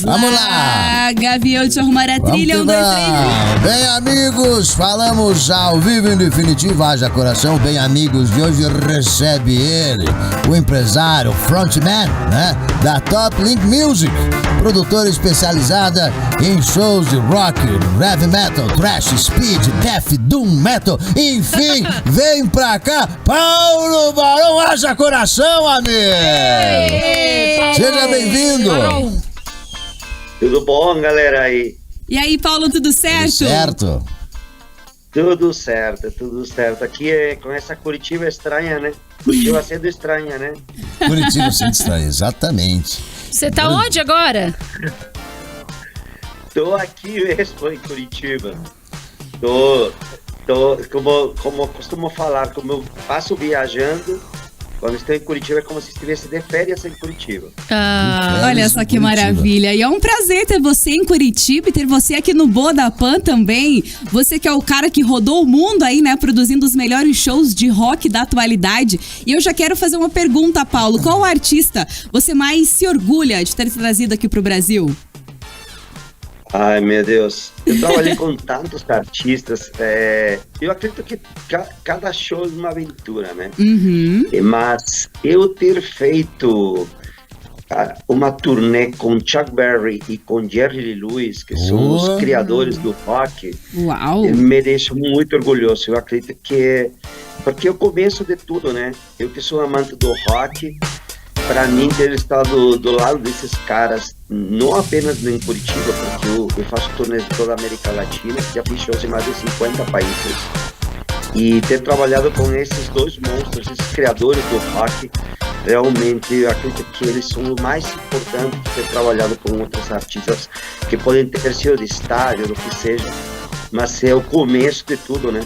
Vamos lá! Gavi, eu te arrumar a trilha, 1, 2, 3. Bem, amigos, falamos ao vivo em definitivo, haja coração. Bem, amigos, de hoje recebe ele, o empresário, frontman, né, da Top Link Music, produtora especializada em shows de rock, heavy metal, thrash, speed, death, doom metal, enfim, vem pra cá, Paulo Barão, haja coração, amigo! Seja bem-vindo! Tudo bom, galera aí? E aí, Paulo, tudo certo? Certo. Tudo certo. Aqui com essa Curitiba estranha, né? Curitiba sendo estranha, né? Curitiba sendo estranha, exatamente. Você tá onde agora? Tô aqui mesmo em Curitiba. Tô como eu costumo falar, como eu passo viajando, quando estou em Curitiba é como se estivesse de férias em Curitiba. Olha só que maravilha. E é um prazer ter você em Curitiba e ter você aqui no Boa da Pan também. Você que é o cara que rodou o mundo aí, né? Produzindo os melhores shows de rock da atualidade. E eu já quero fazer uma pergunta, Paulo. Qual artista você mais se orgulha de ter trazido aqui pro Brasil? Ai, meu Deus. Eu trabalhei com tantos artistas. Eu acredito que cada show é uma aventura, né? Uhum. Mas eu ter feito uma turnê com Chuck Berry e com Jerry Lee Lewis, que são os criadores do rock, Uau! me deixa muito orgulhoso. Eu acredito que... Porque eu começo de tudo, né? Eu que sou amante do rock, para mim ter estado do lado desses caras, não apenas em Curitiba, porque eu faço turnês de toda a América Latina, já fiz shows em mais de 50 países, e ter trabalhado com esses dois monstros, esses criadores do rock, realmente eu acredito que eles são o mais importante que ter trabalhado com outros artistas que podem ter sido de estádio, do que seja, mas é o começo de tudo, né?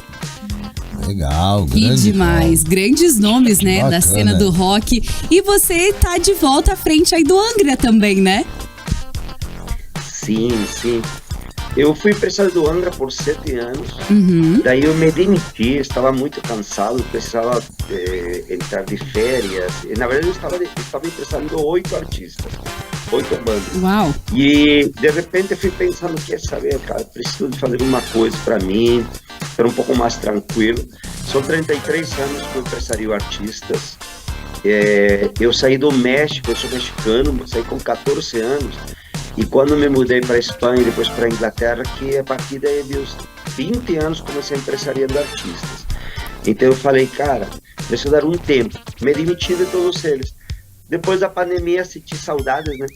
Legal, Que grande demais, Paulo. grandes nomes, né, Bacana. da cena do rock. E você tá de volta à frente aí do Angra também, né? Sim. Eu fui empresário do Angra por 7 anos, daí eu me demiti, estava muito cansado, precisava entrar de férias. E, na verdade eu estava empresariando 8 artistas, 8 bandas. Uau! E de repente eu fui pensando, quer saber, cara, preciso de fazer uma coisa para mim, ser um pouco mais tranquilo. São 33 anos que eu empresario artistas. Eu saí do México, eu sou mexicano, saí com 14 anos. E quando me mudei para a Espanha e depois para a Inglaterra, que a partir daí dos 20 anos comecei a empresariando artistas. Então eu falei, cara, preciso dar um tempo. Me demiti de todos eles. Depois da pandemia senti saudades, né?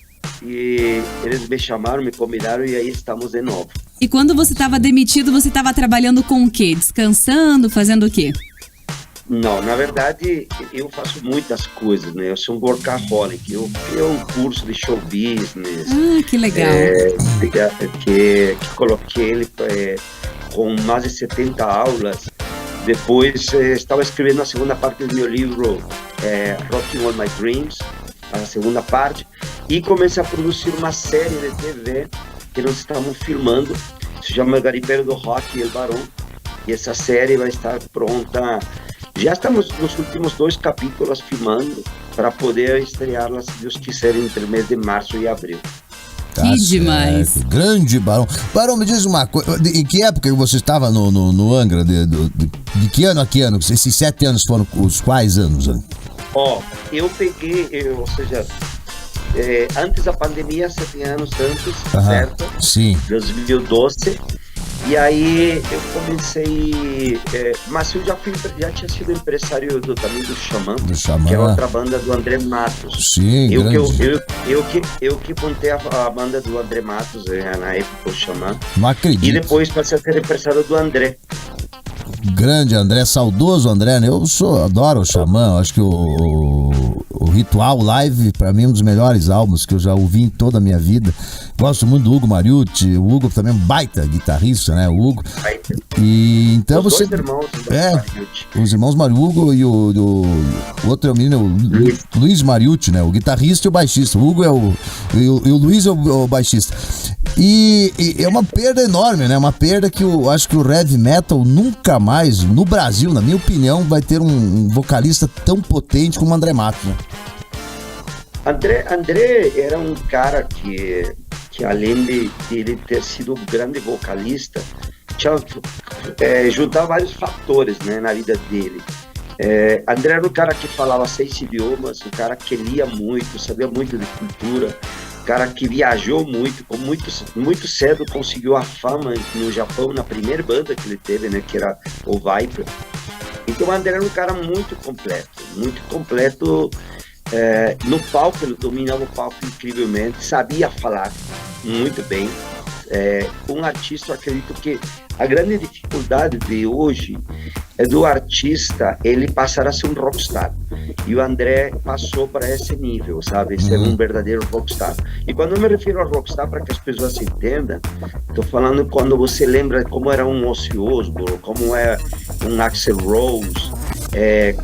E eles me chamaram, me convidaram e aí estamos de novo. E quando você estava demitido, você estava trabalhando com o quê? Descansando, fazendo o quê? Não, na verdade, eu faço muitas coisas, né? Eu sou um workaholic. Eu criei um curso de show business. Que legal. Que coloquei ele com mais de 70 aulas. Depois, estava escrevendo a segunda parte do meu livro, Rocking All My Dreams, a segunda parte. E comecei a produzir uma série de TV que nós estamos filmando. Se chama Garipeiro do Rock El Barão. E essa série vai estar pronta. Já estamos nos últimos 2 capítulos filmando para poder estreá-la, se Deus quiser, entre o mês de março e abril. Que demais. Grande Barão. Barão, me diz uma coisa, em que época você estava no Angra? De que ano a que ano? Esses 7 anos foram os quais anos? Eu peguei, ou seja, antes da pandemia, 7 anos antes, certo? Sim. 2012. E aí eu comecei, mas eu já tinha sido empresário também do Xamã, que é outra banda do André Matos. Sim, eu que montei a banda do André Matos na época, o Xamã. Não acredito. E depois passei a ser empresário do André. Grande André, saudoso André, né? Eu adoro o Xamã, acho que o Ritual Live, pra mim, é um dos melhores álbuns que eu já ouvi em toda a minha vida. Gosto muito do Hugo Mariucci, o Hugo também é um baita guitarrista, né? O Hugo. E então os você. Dois irmãos, os irmãos Mariucci e o outro é o menino, o Luiz Mariucci, né? O guitarrista e o baixista. O Hugo é e o Luiz é o baixista. E é uma perda enorme, né? Uma perda que eu acho que o heavy metal nunca mais, no Brasil, na minha opinião, vai ter um vocalista tão potente como o André Matos, né? André era um cara que que além de ele ter sido um grande vocalista, juntava vários fatores, né, na vida dele. André era um cara que falava 6 idiomas, um cara que lia muito, sabia muito de cultura, um cara que viajou muito, muito cedo conseguiu a fama no Japão, na primeira banda que ele teve, né, que era o Viper. Então o André era um cara muito completo. No palco, ele dominava o palco incrivelmente, sabia falar muito bem. Um artista, eu acredito que a grande dificuldade de hoje é do artista ele passar a ser um rockstar, e o André passou para esse nível, sabe, ser um verdadeiro rockstar. E quando eu me refiro a rockstar, para que as pessoas entendam, estou falando quando você lembra como era um Ozzy Osbourne, como é um Axl Rose,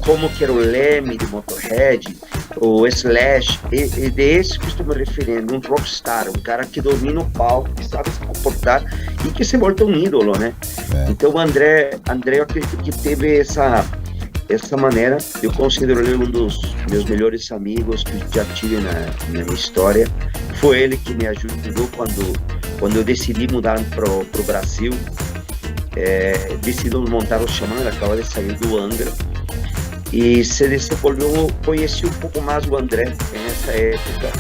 como que era o Lemmy de Motorhead, o Slash, e desse que estou me referindo, um rockstar, um cara que domina o palco, que sabe se comportar e que se volta um ídolo, né? Então o André, eu acredito que teve essa maneira. Eu considero ele um dos meus melhores amigos que já tive na minha história. Foi ele que me ajudou quando eu decidi mudar pro Brasil. Decidimos montar o Xamã, ele acaba de sair do Angra, e se desenvolveu, conheci um pouco mais o André nessa época,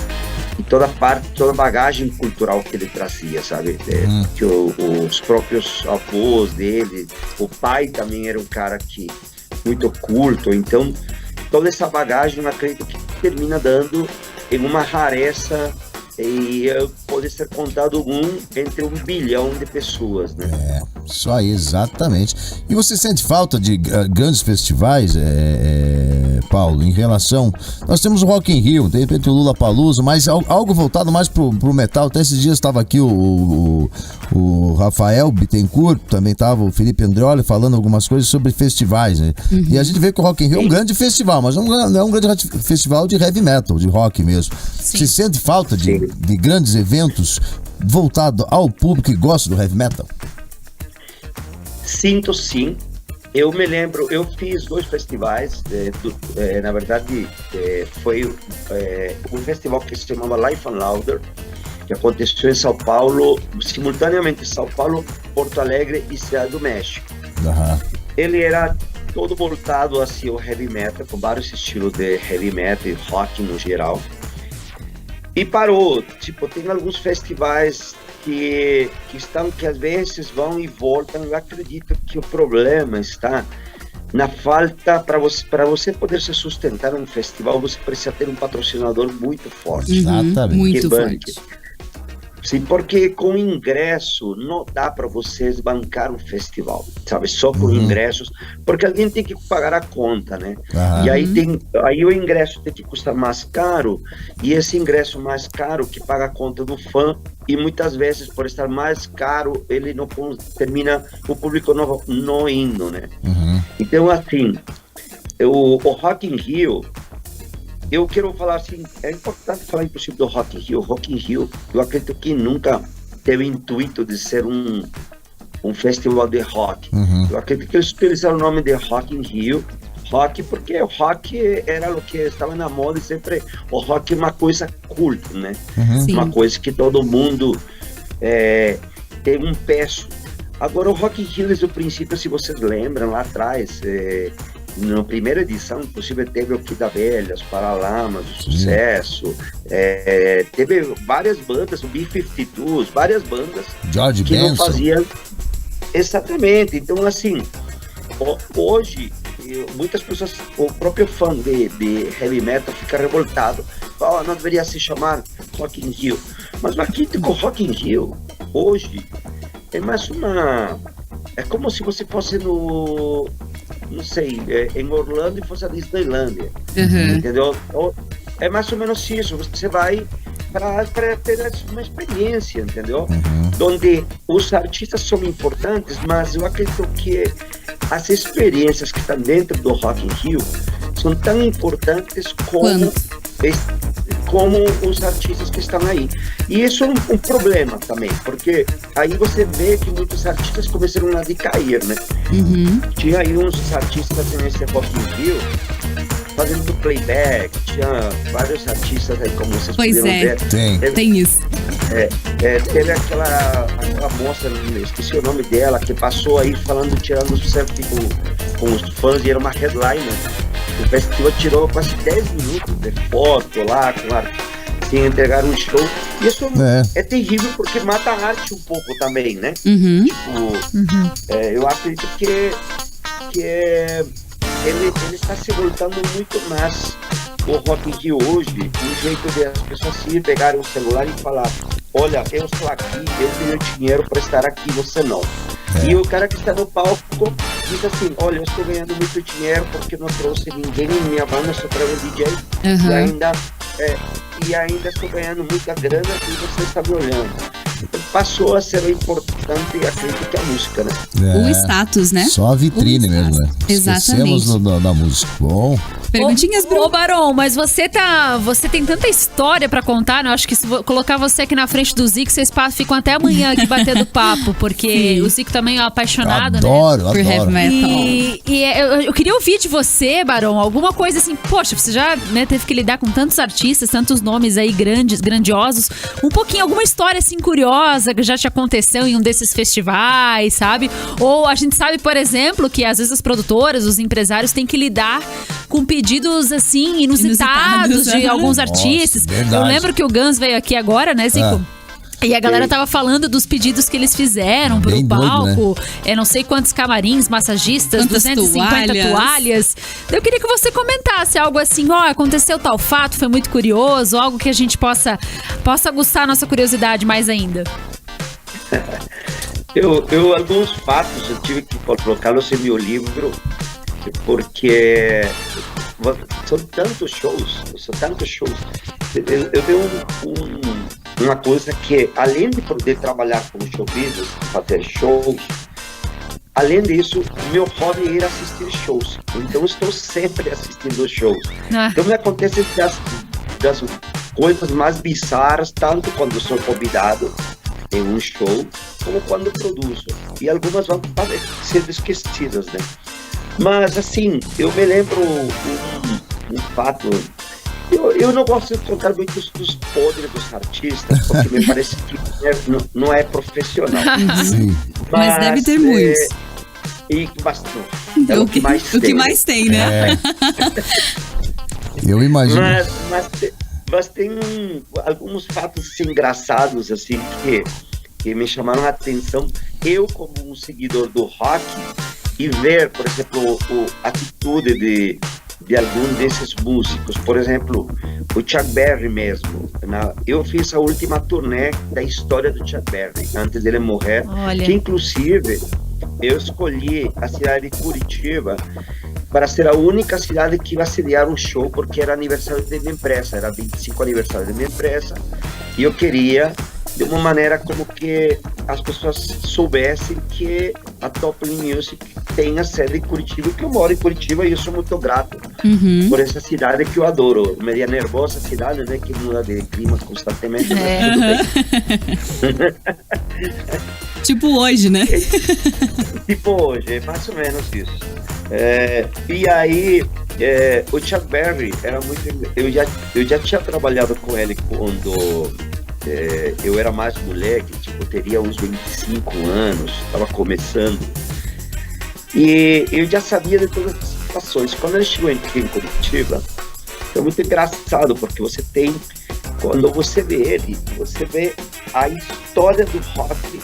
e toda a bagagem cultural que ele trazia, sabe, que os próprios avós dele, o pai também era um cara que muito culto, então toda essa bagagem eu acredito que termina dando em uma rareza, e pode ser contado entre 1 bilhão de pessoas, né? Isso aí, exatamente. E você sente falta de grandes festivais, Paulo, em relação... Nós temos o Rock in Rio, de repente o Lollapalooza, mas algo voltado mais pro metal. Até esses dias estava aqui o Rafael Bittencourt, também estava o Felipe Andreoli falando algumas coisas sobre festivais, né? E a gente vê que o Rock in Rio é um grande festival, mas não é um grande festival de heavy metal, de rock mesmo. Sim. Você sente falta de grandes eventos voltados ao público que gosta do heavy metal? Sinto sim. Eu me lembro, eu fiz 2 festivais, na verdade foi um festival que se chamava Life and Louder, que aconteceu em São Paulo, simultaneamente em São Paulo, Porto Alegre e Cidade do México. Ele era todo voltado assim ao heavy metal, com vários estilos de heavy metal e rock no geral. E parou, tem alguns festivais que às vezes vão e voltam. Eu acredito que o problema está na falta, para você poder se sustentar um festival, você precisa ter um patrocinador muito forte. Exatamente. Muito forte. Sim, porque com ingresso não dá para vocês bancar um festival, sabe? Só com ingressos, porque alguém tem que pagar a conta, né? E aí o ingresso tem que custar mais caro, e esse ingresso mais caro que paga a conta do fã, e muitas vezes por estar mais caro, ele não termina, o público não indo, né? Então assim, o Rock in Rio, eu quero falar assim, é importante falar inclusive do Rock in Rio. Rock in Rio, eu acredito que nunca teve o intuito de ser um festival de rock. Eu acredito que eles utilizaram o nome de Rock in Rio, rock, porque o rock era o que estava na moda, e sempre o rock é uma coisa culta, né? Uma coisa que todo mundo tem um peso. Agora o Rock in Rio, desde o princípio, se vocês lembram, lá atrás, na primeira edição, inclusive, teve o Kida Velha, os Paralamas, o Sucesso, teve várias bandas, o B-52s, várias bandas George que Benson. não faziam. Exatamente. Então, assim, hoje, muitas pessoas, o próprio fã de heavy metal fica revoltado. Não deveria se chamar Rock in Rio. Mas aqui, com o Rock in Rio, hoje, é mais uma... É como se você fosse não sei, em Orlando e fosse a Disneylândia, entendeu? É mais ou menos isso, você vai para ter uma experiência, entendeu? Onde os artistas são importantes, mas eu acredito que as experiências que estão dentro do Rock in Rio são tão importantes como os artistas que estão aí. E isso é um problema também, porque aí você vê que muitos artistas começaram a decair, né? Tinha aí uns artistas nesse Rock in Rio fazendo playback, tinha vários artistas aí, como vocês Pois puderam é. ver. Tem isso. Teve aquela moça, esqueci o nome dela, que passou aí falando, tirando selfie com os fãs, e era uma headliner. O festival tirou quase 10 minutos de foto lá, sem entregar um show. E isso é terrível, porque mata a arte um pouco também, né? Uhum. Eu acredito que ele está se voltando muito mais o Rock in Rio hoje, um jeito de as pessoas se pegarem o celular e falar: olha, eu estou aqui, eu tenho dinheiro para estar aqui, você não. E o cara que está no palco diz assim: olha, eu estou ganhando muito dinheiro porque não trouxe ninguém em minha banda, só para o DJ, e ainda estou ganhando muita grana e você está me olhando. Então, passou a ser importante, acredito que a música, né? O status, né? Só a vitrine mesmo, né? Exatamente. Esquecemos da música. Bom. Perguntinhas, Bruno. Ô, Barão, mas você tem tanta história pra contar, né? Eu acho que se colocar você aqui na frente do Zico, vocês ficam até amanhã aqui batendo papo, porque o Zico também é apaixonado, adoro, né? Por heavy metal. E eu queria ouvir de você, Barão, alguma coisa assim, poxa, você já teve que lidar com tantos artistas, tantos nomes aí grandiosos, um pouquinho, alguma história assim curiosa que já te aconteceu em um desses festivais, sabe? Ou a gente sabe, por exemplo, que às vezes as produtoras, os empresários têm que lidar com pedidos, assim, inusitados de alguns artistas. Verdade. Eu lembro que o Guns veio aqui agora, né, Zico? E a galera tava falando dos pedidos que eles fizeram pro Bem palco. Doido, Não sei quantos camarins, massagistas, Quantas 250 toalhas. Eu queria que você comentasse algo assim, aconteceu tal fato, foi muito curioso, algo que a gente possa aguçar a nossa curiosidade mais ainda. Alguns fatos eu tive que colocá-los em meu livro, porque são tantos shows. Eu tenho uma coisa que, além de poder trabalhar como show business, fazer shows, além disso, o meu hobby é ir assistir shows. Então, estou sempre assistindo shows. Então, me acontece das coisas mais bizarras, tanto quando sou convidado em um show, como quando produzo. E algumas vão ser esquecidas, né? Mas, assim, eu me lembro um fato. Eu não gosto de contar muito dos podres dos artistas, porque me parece que não é profissional. Sim. Mas deve ter muitos. E bastante. Então, É o que mais tem, né? Eu imagino. Mas tem alguns fatos engraçados, assim, que me chamaram a atenção. Eu, como um seguidor do rock, e ver, por exemplo, a atitude de algum desses músicos. Por exemplo, o Chuck Berry mesmo. Eu fiz a última turnê da história do Chuck Berry, antes dele morrer. Olha. Que, inclusive, eu escolhi a cidade de Curitiba para ser a única cidade que ia sediar um show, porque era aniversário da minha empresa, era 25 aniversário da minha empresa, e eu queria, de uma maneira como que as pessoas soubessem que a Top Link Music tem a sede em Curitiba, que eu moro em Curitiba e eu sou muito grato por essa cidade que eu adoro. Meio nervosa a cidade, né, que muda de clima constantemente, mas tudo bem. Tipo hoje, né? Tipo hoje, é mais ou menos isso. E aí, o Chuck Berry era muito... Eu já tinha trabalhado com ele quando eu era mais moleque, tipo, teria uns 25 anos, estava começando. E eu já sabia de todas as situações. Quando ele chegou aqui em Curitiba, foi muito engraçado, porque quando você vê ele, você vê a história do rock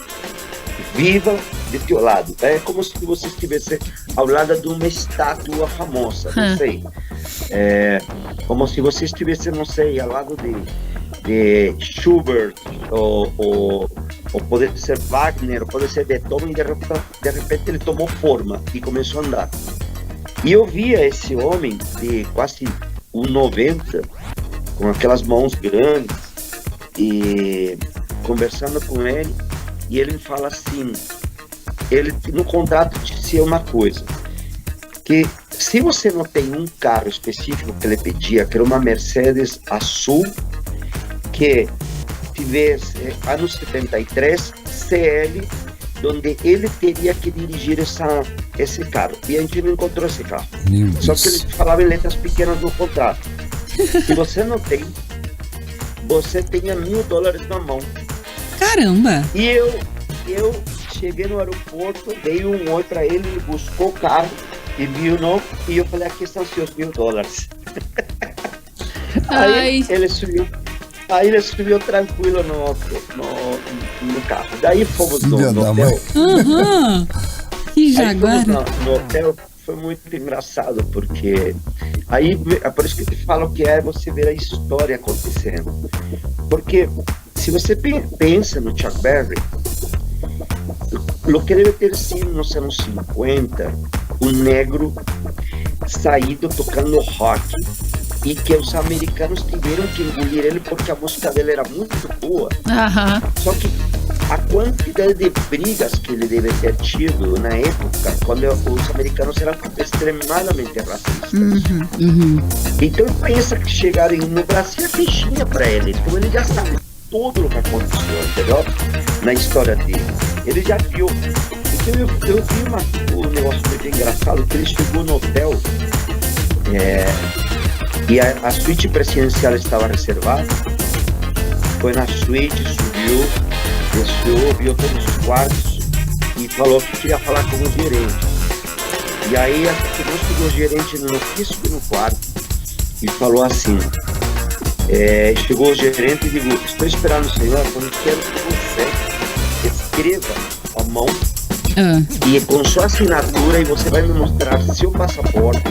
viva de teu lado. É como se você estivesse ao lado de uma estátua famosa, não sei. Como se você estivesse, não sei, ao lado de Schubert, ou pode ser Wagner, ou pode ser Beethoven, e de repente ele tomou forma e começou a andar. E eu via esse homem de quase 1,90, com aquelas mãos grandes, e conversando com ele, e ele me fala assim, ele no contrato dizia uma coisa, que se você não tem um carro específico que ele pedia, que era uma Mercedes azul, que tivesse anos 73, CL, onde ele teria que dirigir esse carro. E a gente não encontrou esse carro. Meu Só Deus. que eles falavam em letras pequenas no contrato. Se você não tem, você tenha $1.000 na mão. Caramba! E eu cheguei no aeroporto, dei um oi para ele, ele buscou o carro e viu não, e eu falei, aqui estão seus $1.000. Ai. Aí ele subiu tranquilo no carro. Daí fomos no Filha da hotel. mãe. Aham! Que Aí jaguar! fomos no hotel, foi muito engraçado, porque aí é por isso que eu te falo que é você ver a história acontecendo. Porque se você pensa no Chuck Berry, o que deve ter sido nos anos 50, um negro saído tocando rock e que os americanos tiveram que engolir ele porque a música dele era muito boa. Aham. Só que a quantidade de brigas que ele deve ter tido na época, quando os americanos eram extremadamente racistas. Então pensa que chegaram no Brasil é fichinha para ele, então ele já sabe tudo o que aconteceu, entendeu? Na história dele. Ele já viu. Então eu vi um negócio muito engraçado, que ele chegou no hotel e a suíte presidencial estava reservada. Foi na suíte, subiu, desceu, viu todos os quartos e falou que queria falar com o gerente. E aí chegou o gerente no físico no quarto e falou assim, chegou o gerente e disse, estou esperando o senhor, quando quero que você escreva a mão e com sua assinatura e você vai me mostrar seu passaporte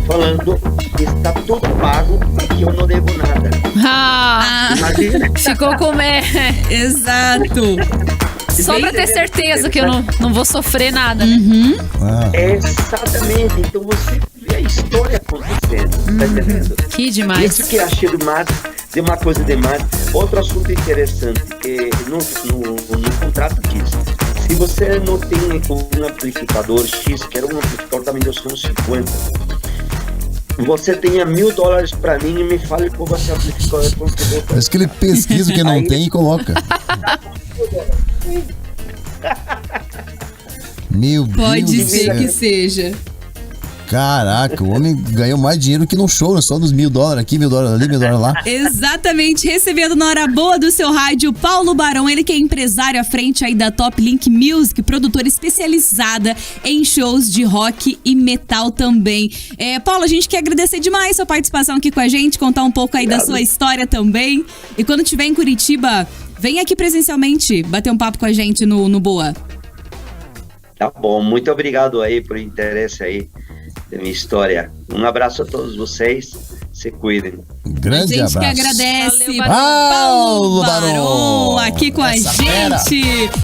falando que está tudo pago e que eu não devo nada. Imagina. Ficou com... Exato! Só pra ter certeza que eu não vou sofrer nada. Exatamente, então você vê a história acontecendo, tá entendendo? Que demais. Isso que eu achei de uma coisa demais. Outro assunto interessante, no contrato diz, se você não tem um amplificador X, que era um amplificador também dos anos 50, você tenha $1.000 para mim e me fale como você amplificou o amplificador. Parece que ele pesquisa o que não Aí- tem e coloca. Meu Pode Deus do ser céu. que seja. Caraca, o homem ganhou mais dinheiro que no show, né? Só dos $1.000 aqui, $1.000 ali, $1.000 lá. Exatamente, recebendo na hora boa do seu rádio, Paulo Barão, ele que é empresário à frente aí da Top Link Music, produtora especializada em shows de rock e metal também. Paulo, a gente quer agradecer demais sua participação aqui com a gente, contar um pouco aí da sua história também. E quando estiver em Curitiba, vem aqui presencialmente bater um papo com a gente no Boa. Tá bom, muito obrigado aí por interesse aí da minha história. Um abraço a todos vocês, se cuidem. Grande A gente que abraço. agradece. Valeu, Barão. Paulo Paulo Barão. Barão aqui com a Essa fera. gente.